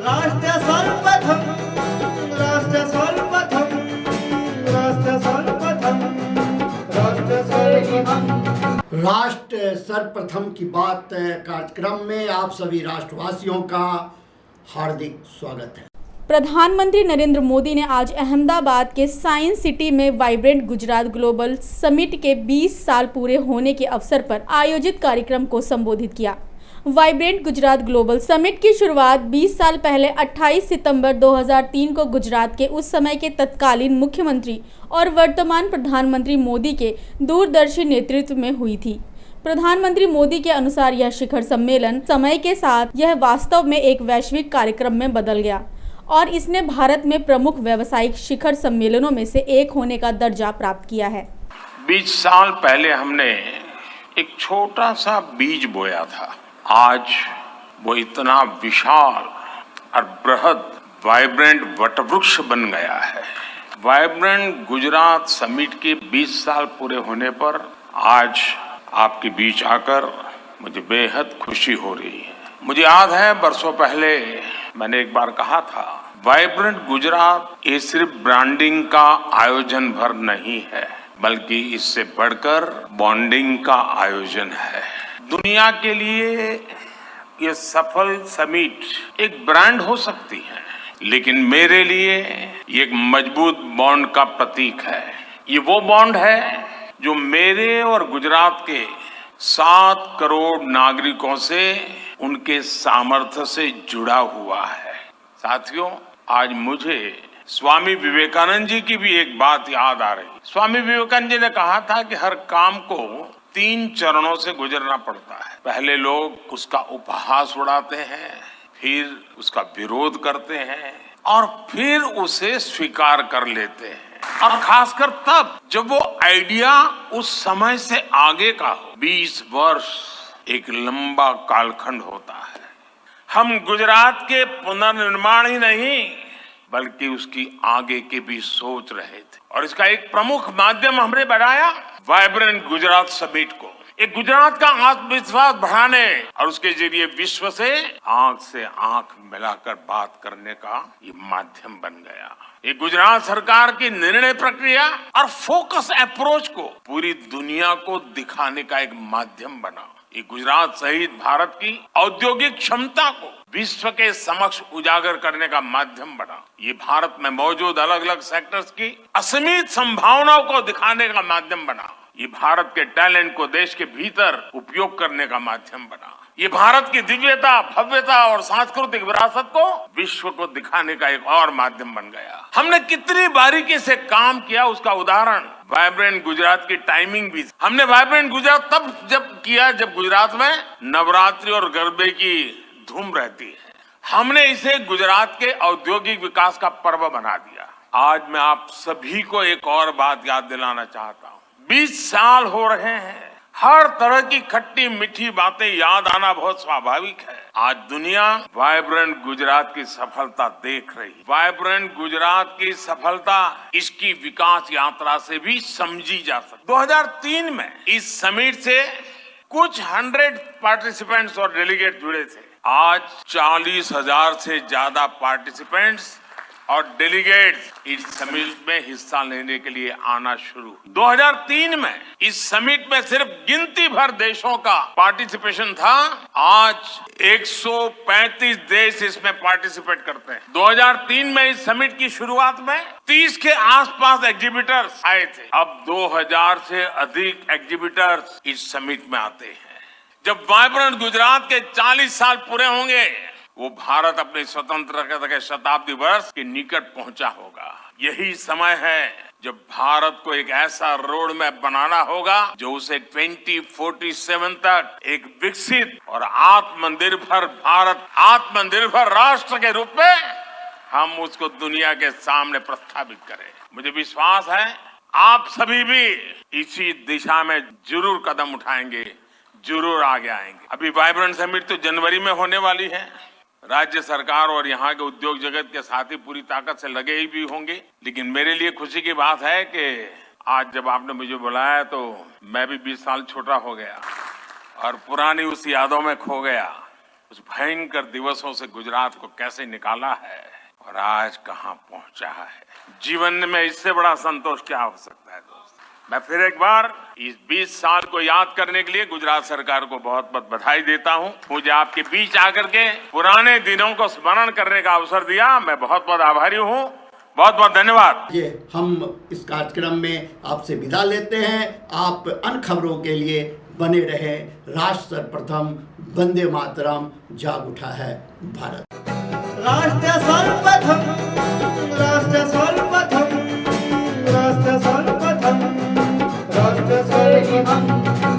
राष्ट्र सर्वप्रथम राष्ट्र सर्वप्रथम राष्ट्र सर्वप्रथम राष्ट्र सर्वप्रथम राष्ट्र सर्वप्रथम की बात कार्यक्रम में आप सभी राष्ट्रवासियों का हार्दिक स्वागत है। प्रधानमंत्री नरेंद्र मोदी ने आज अहमदाबाद के साइंस सिटी में वाइब्रेंट गुजरात ग्लोबल समिट के 20 साल पूरे होने के अवसर पर आयोजित कार्यक्रम को संबोधित किया। वाइब्रेंट गुजरात ग्लोबल समिट की शुरुआत 20 साल पहले 28 सितंबर 2003 को गुजरात के उस समय के तत्कालीन मुख्यमंत्री और वर्तमान प्रधानमंत्री मोदी के दूरदर्शी नेतृत्व में हुई थी। प्रधानमंत्री मोदी के अनुसार यह शिखर सम्मेलन समय के साथ यह वास्तव में एक वैश्विक कार्यक्रम में बदल गया और इसने भारत में प्रमुख व्यावसायिक शिखर सम्मेलनों में से एक होने का दर्जा प्राप्त किया है। 20 साल पहले हमने एक छोटा सा बीज बोया था, आज वो इतना विशाल और बृहद वाइब्रेंट वटवृक्ष बन गया है। वाइब्रेंट गुजरात समिट के 20 साल पूरे होने पर आज आपके बीच आकर मुझे बेहद खुशी हो रही है। मुझे याद है वर्षों पहले मैंने एक बार कहा था, वाइब्रेंट गुजरात ये सिर्फ ब्रांडिंग का आयोजन भर नहीं है, बल्कि इससे बढ़कर बॉन्डिंग का आयोजन है। दुनिया के लिए ये सफल समिट एक ब्रांड हो सकती है, लेकिन मेरे लिए ये एक मजबूत बॉन्ड का प्रतीक है। ये वो बॉन्ड है जो मेरे और गुजरात के 7 करोड़ नागरिकों से उनके सामर्थ्य से जुड़ा हुआ है। साथियों, आज मुझे स्वामी विवेकानंद जी की भी एक बात याद आ रही। स्वामी विवेकानंद जी ने कहा था कि हर काम को 3 चरणों से गुजरना पड़ता है। पहले लोग उसका उपहास उड़ाते हैं, फिर उसका विरोध करते हैं और फिर उसे स्वीकार कर लेते हैं, और खासकर तब जब वो आइडिया उस समय से आगे का हो। 20 वर्ष एक लंबा कालखंड होता है। हम गुजरात के पुनर्निर्माण ही नहीं बल्कि उसकी आगे के भी सोच रहे थे, और इसका एक प्रमुख माध्यम हमने बनाया वाइब्रेंट गुजरात समिट को। एक गुजरात का आत्मविश्वास बढ़ाने और उसके जरिए विश्व से आंख मिलाकर बात करने का ये माध्यम बन गया। ये गुजरात सरकार की निर्णय प्रक्रिया और फोकस अप्रोच को पूरी दुनिया को दिखाने का एक माध्यम बना। ये गुजरात सहित भारत की औद्योगिक क्षमता को विश्व के समक्ष उजागर करने का माध्यम बना। ये भारत में मौजूद अलग अलग सेक्टर्स की असीमित संभावनाओं को दिखाने का माध्यम बना। ये भारत के टैलेंट को देश के भीतर उपयोग करने का माध्यम बना। ये भारत की दिव्यता, भव्यता और सांस्कृतिक विरासत को विश्व को दिखाने का एक और माध्यम बन गया। हमने कितनी बारीकी से काम किया उसका उदाहरण वाइब्रेंट गुजरात की टाइमिंग भी। हमने वाइब्रेंट गुजरात जब किया जब गुजरात में नवरात्रि और गरबे की धूम रहती है। हमने इसे गुजरात के औद्योगिक विकास का पर्व बना दिया। आज मैं आप सभी को एक और बात याद दिलाना चाहता हूँ। 20 साल हो रहे हैं, हर तरह की खट्टी मीठी बातें याद आना बहुत स्वाभाविक है। आज दुनिया वाइब्रेंट गुजरात की सफलता देख रही है। वाइब्रेंट गुजरात की सफलता इसकी विकास यात्रा से भी समझी जा सकती। 2003 में इस समिट से कुछ 100 पार्टिसिपेंट्स और डेलीगेट जुड़े थे। आज 40,000 से ज्यादा पार्टिसिपेंट्स और डेलीगेट्स इस समिट में हिस्सा लेने के लिए आना शुरू। 2003 में इस समिट में सिर्फ गिनती भर देशों का पार्टिसिपेशन था। आज 135 देश इसमें पार्टिसिपेट करते हैं। 2003 में इस समिट की शुरुआत में 30 के आसपास एग्जीबिटर्स आए थे। अब 2000 से अधिक एग्जीबिटर्स इस समिट में आते हैं। जब वाइब्रेंट गुजरात के 40 साल पूरे होंगे, वो भारत अपने स्वतंत्रता के शताब्दी वर्ष के निकट पहुंचा होगा। यही समय है जब भारत को एक ऐसा रोड मैप बनाना होगा जो उसे 2047 तक एक विकसित और आत्मनिर्भर भारत, आत्मनिर्भर राष्ट्र के रूप में हम उसको दुनिया के सामने प्रस्थापित करें। मुझे विश्वास है आप सभी भी इसी दिशा में जरूर कदम उठाएंगे, जरूर आगे आएंगे। अभी वाइब्रेंट समिट तो जनवरी में होने वाली है। राज्य सरकार और यहाँ के उद्योग जगत के साथी पूरी ताकत से लगे ही भी होंगे, लेकिन मेरे लिए खुशी की बात है कि आज जब आपने मुझे बुलाया तो मैं भी 20 साल छोटा हो गया और पुरानी उस यादों में खो गया। उस भयंकर दिवसों से गुजरात को कैसे निकाला है और आज कहां पहुंचा है। जीवन में इससे बड़ा संतोष क्या हो सकता है दोस्त। मैं फिर एक बार इस 20 साल को याद करने के लिए गुजरात सरकार को बहुत बहुत बधाई देता हूं। मुझे आपके बीच आकर के पुराने दिनों को स्मरण करने का अवसर दिया, मैं बहुत बहुत आभारी हूं। बहुत बहुत धन्यवाद। ये हम इस कार्यक्रम में आपसे विदा लेते हैं। आप अन्य खबरों के लिए बने रहे। राष्ट्र सर्वप्रथम, वंदे मातरम, जाग उठा है भारत। राष्ट्र सर्वप्रथम, राष्ट्र सर्वप्रथम, राष्ट्र सर्वप्रथम, राष्ट्र सर्वप्रथम।